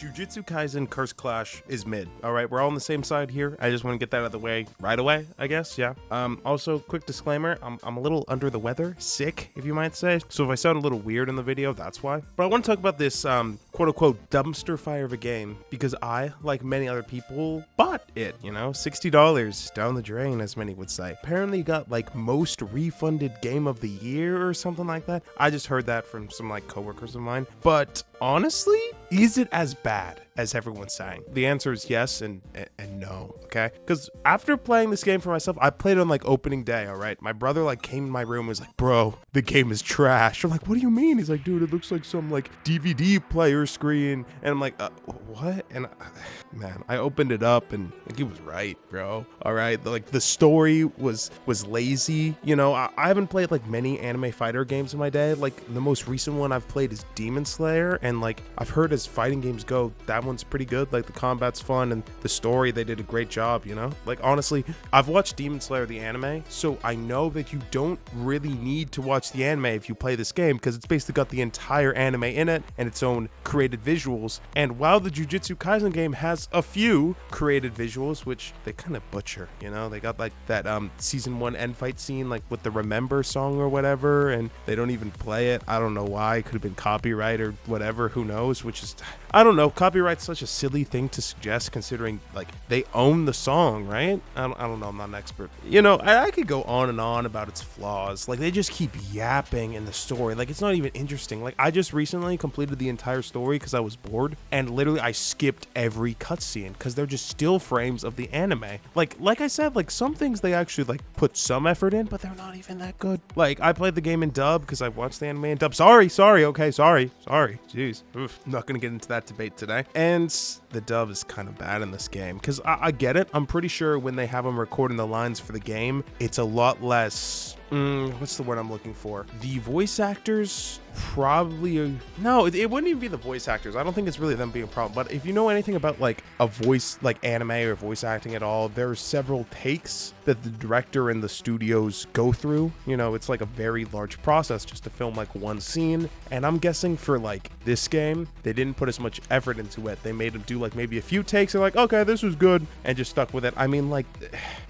Jujutsu Kaisen Curse Clash is mid. All right, we're all on the same side here. I just want to get that out of the way right away, I guess. Yeah. Also, quick disclaimer: I'm a little under the weather, sick, if you might say. So if I sound a little weird in the video, that's why. But I want to talk about this quote unquote dumpster fire of a game because I, like many other people, bought it. You know, $60 down the drain, as many would say. Apparently, got like most refunded game of the year or something like that. I just heard that from some like coworkers of mine. But honestly, is it as bad as everyone's saying? The answer is yes and no, okay? Because after playing this game for myself, I played on like opening day, all right? My brother like came in my room and was like, bro, the game is trash. I'm like, what do you mean? He's like, dude, it looks like some like DVD player screen. And I'm like, what? And man, I opened it up and like, he was right, bro. All right, like the story was lazy. You know, I haven't played like many anime fighter games in my day. Like the most recent one I've played is Demon Slayer, and like I've heard as fighting games go, that one's pretty good. Like the combat's fun and the story, they did a great job, you know? Like honestly, I've watched Demon Slayer the anime, so I know that you don't really need to watch the anime if you play this game because it's basically got the entire anime in it and its own created visuals. And while the Jujutsu Kaisen game has a few created visuals, which they kind of butcher, you know? They got like that season 1 end fight scene like with the Remember song or whatever, and they don't even play it. I don't know why. It could have been copyright or whatever, who knows, which is, I don't know, copyright's such a silly thing to suggest considering like they own the song, right? I don't know, I'm not an expert. You know, I could go on and on about its flaws. Like they just keep yapping in the story. Like it's not even interesting. Like I just recently completed the entire story because I was bored, and literally I skipped every cutscene because they're just still frames of the anime. Like I said, like some things they actually like put some effort in, but they're not even that good. Like I played the game in dub because I watched the anime in dub. Sorry, jeez. Oof. I'm not gonna get into that debate today. And the dub is kind of bad in this game because I get it. I'm pretty sure when they have them recording the lines for the game, it's a lot less what's the word I'm looking for? The voice actors probably no, it wouldn't even be the voice actors. I don't think it's really them being a problem. But if you know anything about like a voice, like anime or voice acting at all, there are several takes that the director and the studios go through. You know, it's like a very large process just to film like one scene. And I'm guessing for like this game, they didn't put as much effort into it. They made them do like maybe a few takes. They're like, okay, this was good, and just stuck with it. I mean, like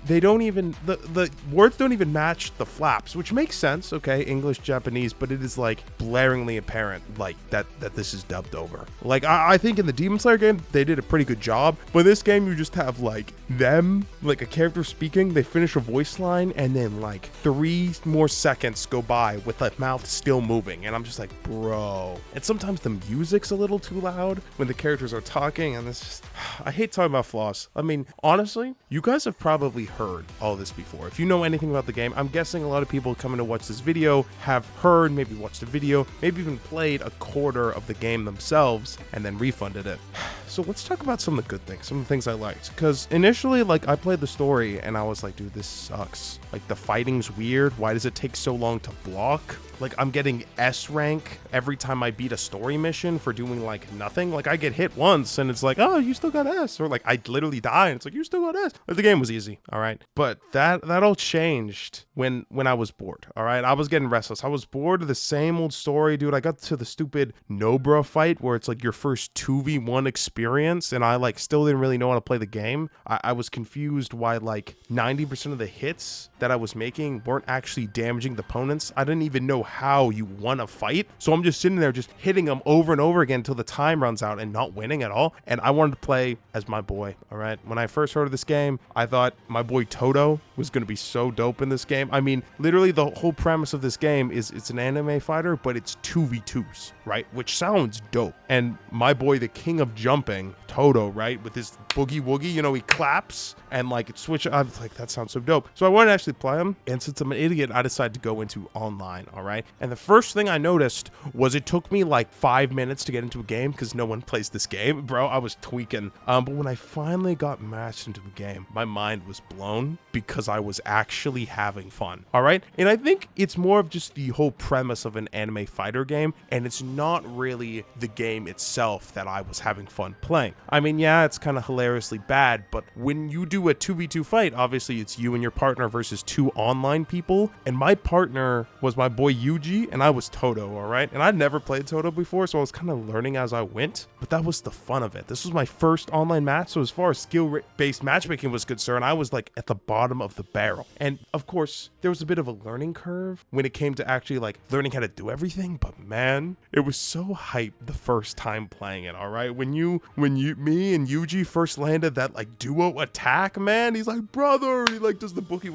they don't even the words don't even match the flaps, which makes sense. Okay, English, Japanese, but it is like blaringly apparent like that this is dubbed over. Like I think in the Demon Slayer game they did a pretty good job, but in this game you just have like them, like a character speaking, they finish a voice line and then like 3 more seconds go by with the mouth still moving, and I'm just like, bro. And sometimes the music's a little too loud when the characters are talking, and it's just, I hate talking about flaws. I mean, honestly, you guys have probably heard all this before. If you know anything about the game, I'm guessing a lot of people coming to watch this video have heard, maybe watched the video, maybe even played a quarter of the game themselves and then refunded it. So let's talk about some of the good things, some of the things I liked. Because initially, like, I played the story and I was like, dude, this sucks. Like, the fighting's weird. Why does it take so long to block? Like, I'm getting S rank every time I beat a story mission for doing, like, nothing. Like, I get hit once, and it's like, oh, you still got S. Or, like, I literally die, and it's like, you still got S. Like, the game was easy, all right? But that all changed when I was bored, all right? I was getting restless. I was bored of the same old story, dude. I got to the stupid Nobra fight where it's, like, your first 2v1 experience, and I, like, still didn't really know how to play the game. I was confused why, like, 90% of the hits that I was making weren't actually damaging the opponents. I didn't even know how you won a fight, so I'm just sitting there just hitting them over and over again until the time runs out and not winning at all. And I wanted to play as my boy, all right? When I first heard of this game, I thought my boy Toto was going to be so dope in this game. I mean, literally the whole premise of this game is it's an anime fighter, but it's 2v2s, right? Which sounds dope. And my boy, the king of jumping, Toto, right? With his boogie woogie, you know, he claps and like it switch. I was like, that sounds so dope. So I wanted to actually play him. And since I'm an idiot, I decided to go into online, all right? And the first thing I noticed was it took me like 5 minutes to get into a game because no one plays this game. Bro, I was tweaking. But when I finally got matched into a game, my mind was blown because I was actually having fun, all right? And I think it's more of just the whole premise of an anime fighter game, and it's not really the game itself that I was having fun playing. I mean, yeah, it's kind of hilariously bad, but when you do a 2v2 fight, obviously it's you and your partner versus 2 online people, and my partner was my boy Yuji, and I was Toto, all right? And I'd never played Toto before, so I was kind of learning as I went, but that was the fun of it. This was my first online match, so as far as skill-based matchmaking was concerned, I was like at the bottom of the barrel. And of course, there was a bit of a learning curve when it came to actually like learning how to do everything, but man, it was so hype the first time playing it, all right? When me and Yuji first landed that like duo attack, man, he's like, brother, he like does the bookie.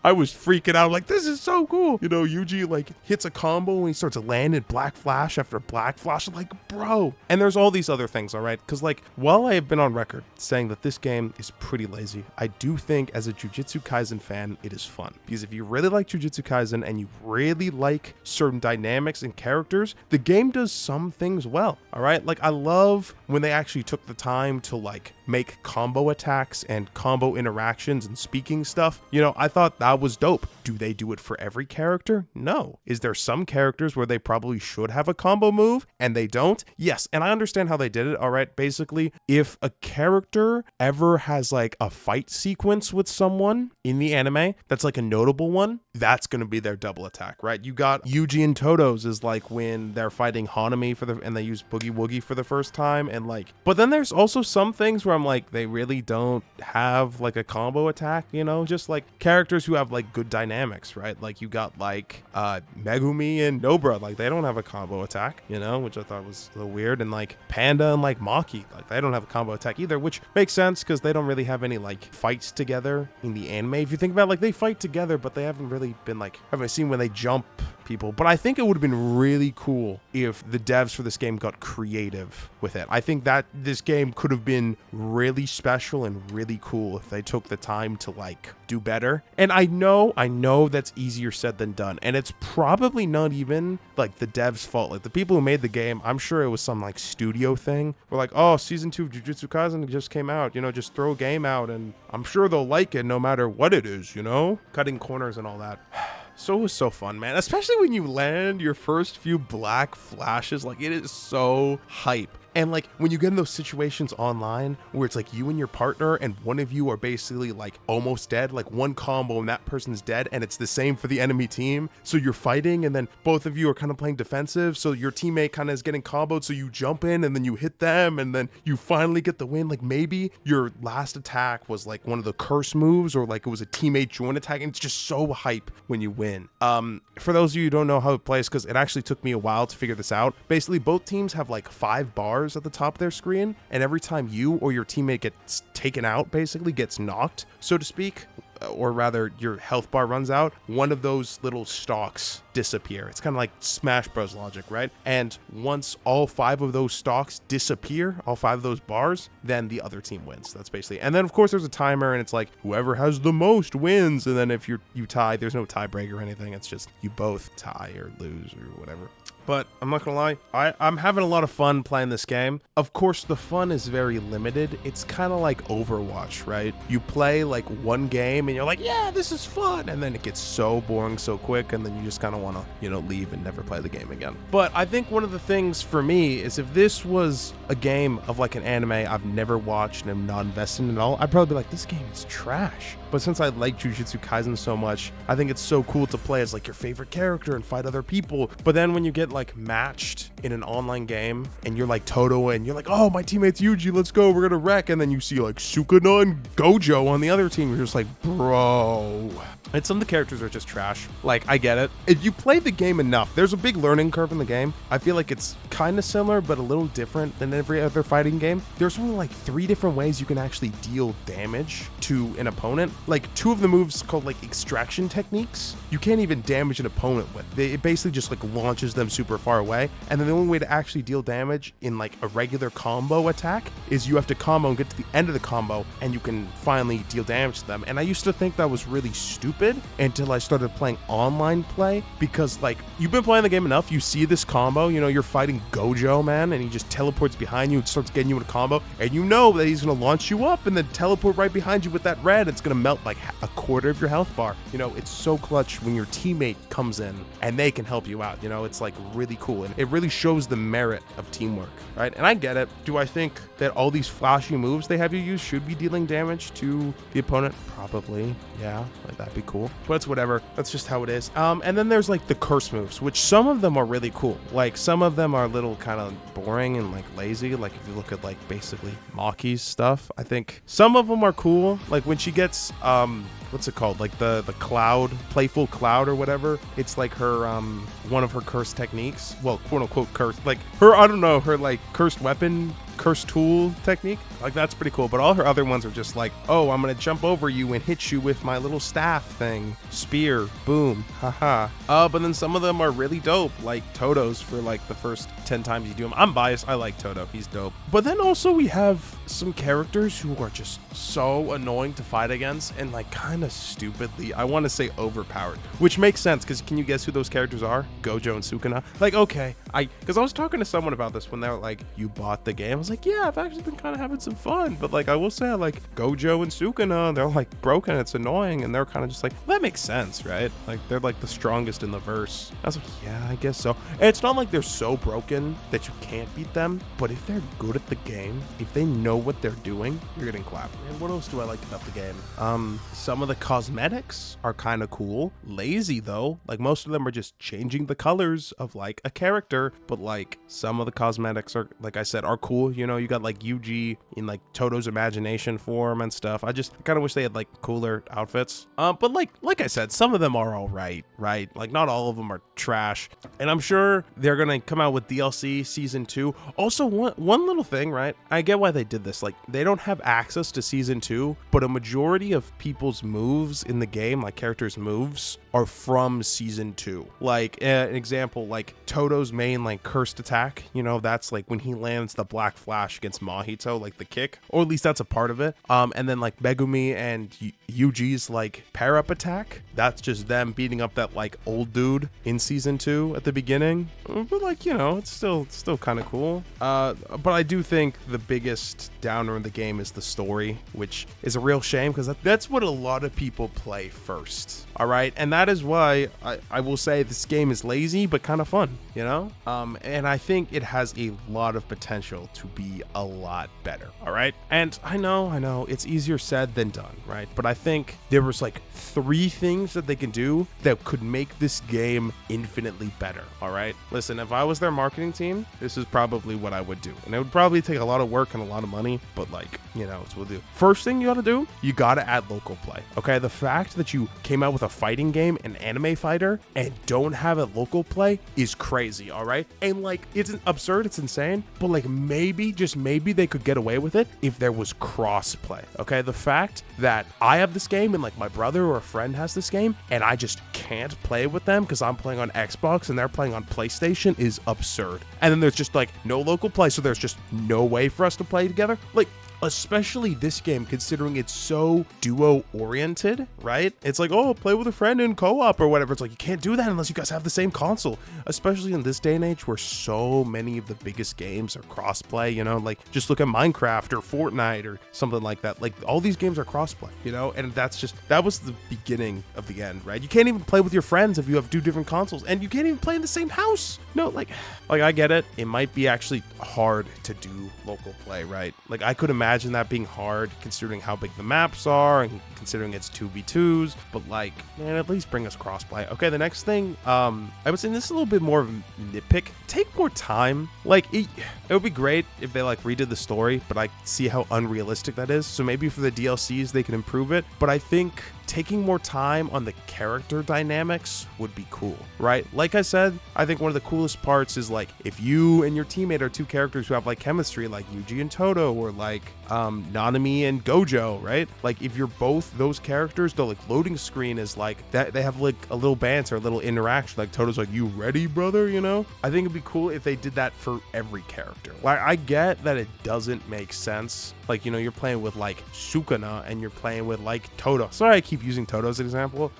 I was freaking out, like, this is so cool. You know, Yuji like hits a combo and he starts landing black flash after black flash. I'm like, bro. And there's all these other things, all right? Because like, while I have been on record saying that this game is pretty lazy, I do think as a Jujutsu Kaisen fan, it is fun. Because if you really like Jujutsu Kaisen and you really like certain dynamics and characters, the game does some things well, all right? Like, I love when they actually took the time to like make combo attacks and combo interactions and speaking stuff. You know, I thought that was dope. Do they do it for every character? No. Is there some characters where they probably should have a combo move and they don't? Yes, and I understand how they did it, all right? Basically, if a character ever has like a fight sequence with someone in the anime that's like a notable one, that's going to be their double attack, right? You got Yuji and Toto's is like when they're fighting Hanami and they use Boogie Woogie for the first time, and like, but then there's also some things where I'm like, they really don't have like a combo attack, you know, just like characters who have like good dynamics, right? Like you got like Megumi and Nobra, like they don't have a combo attack, you know, which I thought was a little weird. And like Panda and like Maki, like they don't have a combo attack either, which makes sense because they don't really have any like fights together in the anime. If you think about it, like they fight together, but they haven't really been like, haven't seen when they jump people. But I think it would have been really cool if the devs for this game got creative with it. I think that this game could have been really special and really cool if they took the time to like do better. And I know that's easier said than done, and it's probably not even like the devs' fault. Like the people who made the game, I'm sure it was some like studio thing. We're like, oh, season 2 of Jujutsu Kaisen just came out, you know, just throw a game out and I'm sure they'll like it no matter what it is, you know, cutting corners and all that. So it was so fun, man, especially when you land your first few black flashes. Like, it is so hype. And like when you get in those situations online where it's like you and your partner and one of you are basically like almost dead, like one combo and that person's dead, and it's the same for the enemy team. So you're fighting and then both of you are kind of playing defensive. So your teammate kind of is getting comboed. So you jump in and then you hit them and then you finally get the win. Like maybe your last attack was like one of the curse moves or like it was a teammate joint attack, and it's just so hype when you win. For those of you who don't know how it plays, because it actually took me a while to figure this out, basically both teams have like 5 bars at the top of their screen, and every time you or your teammate gets taken out, basically gets knocked, so to speak, or rather your health bar runs out, one of those little stalks disappear. It's kind of like Smash Bros logic, right? And once all 5 of those stalks disappear, all 5 of those bars, then the other team wins. That's basically, and then of course there's a timer and it's like whoever has the most wins, and then if you tie, there's no tiebreaker or anything. It's just you both tie or lose or whatever. But I'm not gonna lie, I'm having a lot of fun playing this game. Of course, the fun is very limited. It's kind of like Overwatch, right? You play like one game and you're like, yeah, this is fun. And then it gets so boring so quick, and then you just kind of want to, you know, leave and never play the game again. But I think one of the things for me is if this was a game of like an anime I've never watched and am not invested in at all, I'd probably be like, this game is trash. But since I like Jujutsu Kaisen so much, I think it's so cool to play as like your favorite character and fight other people. But then when you get like matched in an online game and you're like Toto and you're like, oh, my teammate's Yuji, let's go, we're gonna wreck, and then you see like Sukuna and Gojo on the other team, you're just like, bro. And some of the characters are just trash. Like, I get it. If you play the game enough, there's a big learning curve in the game. I feel like it's kind of similar, but a little different than every other fighting game. There's only like 3 different ways you can actually deal damage to an opponent. Like 2 of the moves called like extraction techniques, you can't even damage an opponent with. It basically just like launches them super far away. And then the only way to actually deal damage in like a regular combo attack is you have to combo and get to the end of the combo and you can finally deal damage to them. And I used to think that was really stupid until I started playing online play, because like you've been playing the game enough, you see this combo, you know, you're fighting Gojo, man, and he just teleports behind you and starts getting you in a combo, and you know that he's going to launch you up and then teleport right behind you with that red. It's going to melt like a quarter of your health bar. You know, it's so clutch when your teammate comes in and they can help you out. You know, it's like really cool, and it really shows the merit of teamwork, right? And I get it. Do I think that all these flashy moves they have you use should be dealing damage to the opponent? Probably, yeah, like that'd be cool, but it's whatever. That's just how it is. And then there's like the curse moves, which some of them are really cool. Like some of them are a little kind of boring and like lazy. Like if you look at like basically Maki's stuff, I think some of them are cool. Like when she gets what's it called, like the cloud, playful cloud or whatever, it's like her one of her cursed techniques, well, quote unquote cursed, like her, I don't know, her like cursed weapon, cursed tool technique, like that's pretty cool. But all her other ones are just like, oh, I'm gonna jump over you and hit you with my little staff thing, spear, boom, haha. But then some of them are really dope, like Toto's for like the first 10 times you do him. I'm biased, I like Toto, he's dope. But then also we have some characters who are just so annoying to fight against and like kind of stupidly, I want to say overpowered, which makes sense because can you guess who those characters are? Gojo and Sukuna. Like, okay, because I was talking to someone about this when they were like, you bought the game. I was like, yeah, I've actually been kind of having some fun, but like I will say I like Gojo and Sukuna. They're like broken, it's annoying, and they're kind of just like, well, that makes sense, right? Like they're like the strongest in the verse. I was like, yeah, I guess so. And it's not like they're so broken that you can't beat them, but if they're good at the game, if they know what they're doing, you're getting clapped. And what else do I like about the game? Some of the cosmetics are kind of cool. Lazy though, like most of them are just changing the colors of like a character, but like some of the cosmetics are, like I said, are cool. You know, you got like Yuji in like Toto's imagination form and stuff. I kind of wish they had like cooler outfits. But like I said, some of them are all right? Like not all of them are trash. And I'm sure they're gonna come out with DLC season 2. Also, one little thing, right? I get why they did this. Like they don't have access to season 2, but a majority of people's moves in the game, like characters' moves, are from season 2. Like an example, like Toto's main like cursed attack, you know, that's like when he lands the black flash against Mahito, like the kick, or at least that's a part of it. And then like Megumi and Yuji's like pair up attack, that's just them beating up that like old dude in season 2 at the beginning. But like, you know, it's still kind of cool. But I do think the biggest downer in the game is the story, which is a real shame because that's what a lot of people play first. All right, and that is why I will say this game is lazy but kind of fun, you know. And I think it has a lot of potential to be a lot better. All right, and I know it's easier said than done, right? But I think there was like 3 things that they can do that could make this game infinitely better. All right, listen, if I was their marketing team, this is probably what I would do, and it would probably take a lot of work and a lot of money, but like, you know, it's what we'll do. First thing you gotta do, you gotta add local play. Okay, the fact that you came out with a fighting game, an anime fighter, and don't have a local play is crazy. All right, and like it's absurd, it's insane, but like maybe, just maybe, they could get away with it if there was cross play. Okay, the fact that I have this game and like my brother or a friend has this game and I just can't play with them because I'm playing on Xbox and they're playing on PlayStation is absurd. And then there's just like no local play, so there's just no way for us to play together. Like, especially this game, considering it's so duo oriented, right? It's like, oh, play with a friend in co-op or whatever. It's like, you can't do that unless you guys have the same console, especially in this day and age where so many of the biggest games are crossplay, you know, like just look at Minecraft or Fortnite or something like that. Like all these games are crossplay, you know, and that was the beginning of the end, right? You can't even play with your friends if you have 2 different consoles, and you can't even play in the same house. No, like I get it. It might be actually hard to do local play, right? Like I could imagine that being hard considering how big the maps are and considering it's 2v2s, but like, man, at least bring us crossplay. Okay, the next thing, I would say this is a little bit more of a nitpick. Take more time. Like it would be great if they like redid the story, but I see how unrealistic that is. So maybe for the DLCs they can improve it, but I think taking more time on the character dynamics would be cool, right? Like I said, I think one of the coolest parts is like if you and your teammate are 2 characters who have like chemistry, like Yuji and Toto, or like Nanami and Gojo, right? Like if you're both those characters, the like loading screen is like that, they have like a little banter, a little interaction, like Toto's like, you ready, brother, you know? I think it'd be cool if they did that for every character. Like I get that it doesn't make sense, like, you know, you're playing with like Sukuna and you're playing with like Toto. Sorry I keep using Toto as an example.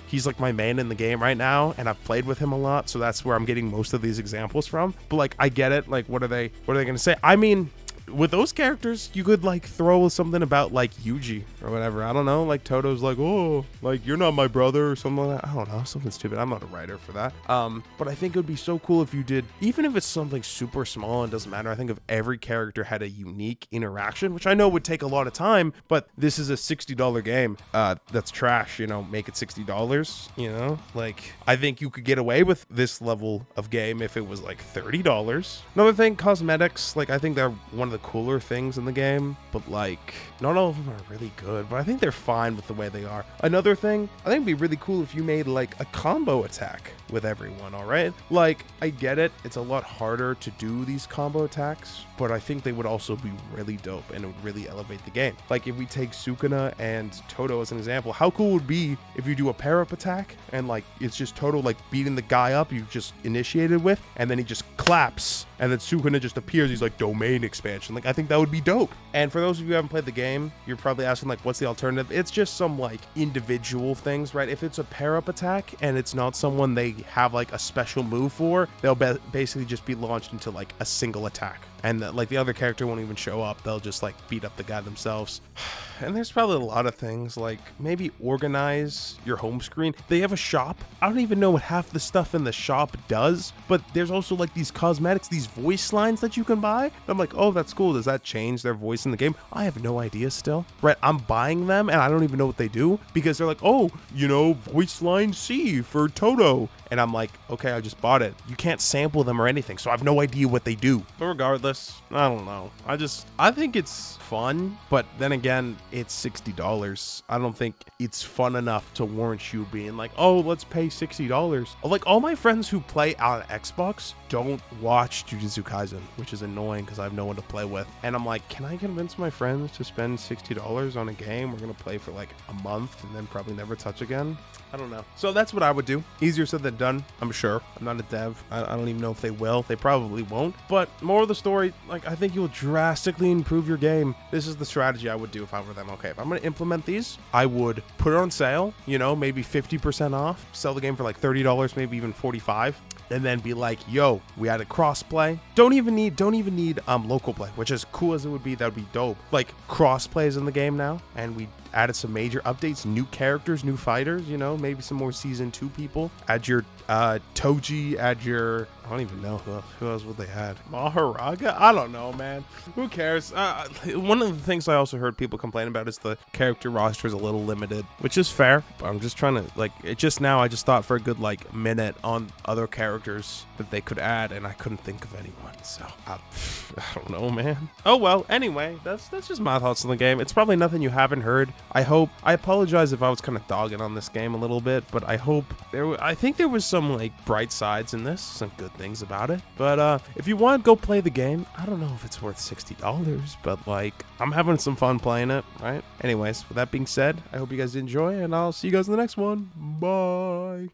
He's like my main in the game right now and I've played with him a lot, so that's where I'm getting most of these examples from. But like I get it, like what are they gonna say? I mean, with those characters, you could like throw something about like Yuji or whatever. I don't know. Like Toto's like, oh, like you're not my brother or something like that. I don't know, something stupid. I'm not a writer for that. But I think it would be so cool if you did, even if it's something super small and doesn't matter. I think if every character had a unique interaction, which I know would take a lot of time, but this is a $60 game. That's trash. You know, make it $60. You know, like I think you could get away with this level of game if it was like $30. Another thing, cosmetics. Like I think they're one of the cooler things in the game, but like not all of them are really good, but I think they're fine with the way they are. Another thing, I think it'd be really cool if you made like a combo attack with everyone. All right, like I get it, it's a lot harder to do these combo attacks, but I think they would also be really dope and it would really elevate the game. Like if we take Sukuna and Toto as an example, how cool would it be if you do a pair up attack and like it's just Toto like beating the guy up you just initiated with, and then he just claps and then Sukuna just appears. He's like domain expansion. Like I think that would be dope. And for those of you who haven't played the game, you're probably asking like, what's the alternative? It's just some like individual things, right? If it's a pair up attack and it's not someone they have like a special move for, they'll basically just be launched into like a single attack. And like the other character won't even show up. They'll just like beat up the guy themselves. And there's probably a lot of things, like maybe organize your home screen. They have a shop. I don't even know what half the stuff in the shop does, but there's also like these cosmetics, these voice lines that you can buy. I'm like, oh, that's cool. Does that change their voice in the game? I have no idea still. Right? I'm buying them and I don't even know what they do because they're like, oh, you know, voice line C for Toto. And I'm like, okay, I just bought it. You can't sample them or anything, so I have no idea what they do. But regardless, I don't know. I think it's fun, but then again, it's $60. I don't think it's fun enough to warrant you being like, oh, let's pay $60. Like all my friends who play on Xbox don't watch Jujutsu Kaisen, which is annoying because I have no one to play with. And I'm like, can I convince my friends to spend $60 on a game we're gonna play for like a month and then probably never touch again? I don't know. So that's what I would do. Easier said than done, I'm sure. I'm not a dev. I don't even know if they will. They probably won't. But more of the story, like I think you'll drastically improve your game. This is the strategy I would do if I were them. Okay, if I'm going to implement these, I would put it on sale, you know, maybe 50% off, sell the game for like $30, maybe even $45. And then be like, yo, we added crossplay. Don't even need local play, which as cool as it would be, that would be dope. Like crossplay is in the game now, and we added some major updates, new characters, new fighters, you know, maybe some more season 2 people. Add your Toji, add your, I don't even know who else would they add. Maharaga? I don't know, man. Who cares? One of the things I also heard people complain about is the character roster is a little limited, which is fair. But I'm just trying to like it just now. I just thought for a good like minute on other characters that they could add, and I couldn't think of anyone. So I don't know, man. Oh well. Anyway, that's just my thoughts on the game. It's probably nothing you haven't heard. I apologize if I was kind of dogging on this game a little bit, but I think there was some like bright sides in this, some good things about it. But if you want to go play the game, I don't know if it's worth $60, but like I'm having some fun playing it, right? Anyways, with that being said, I hope you guys enjoy, and I'll see you guys in the next one. Bye.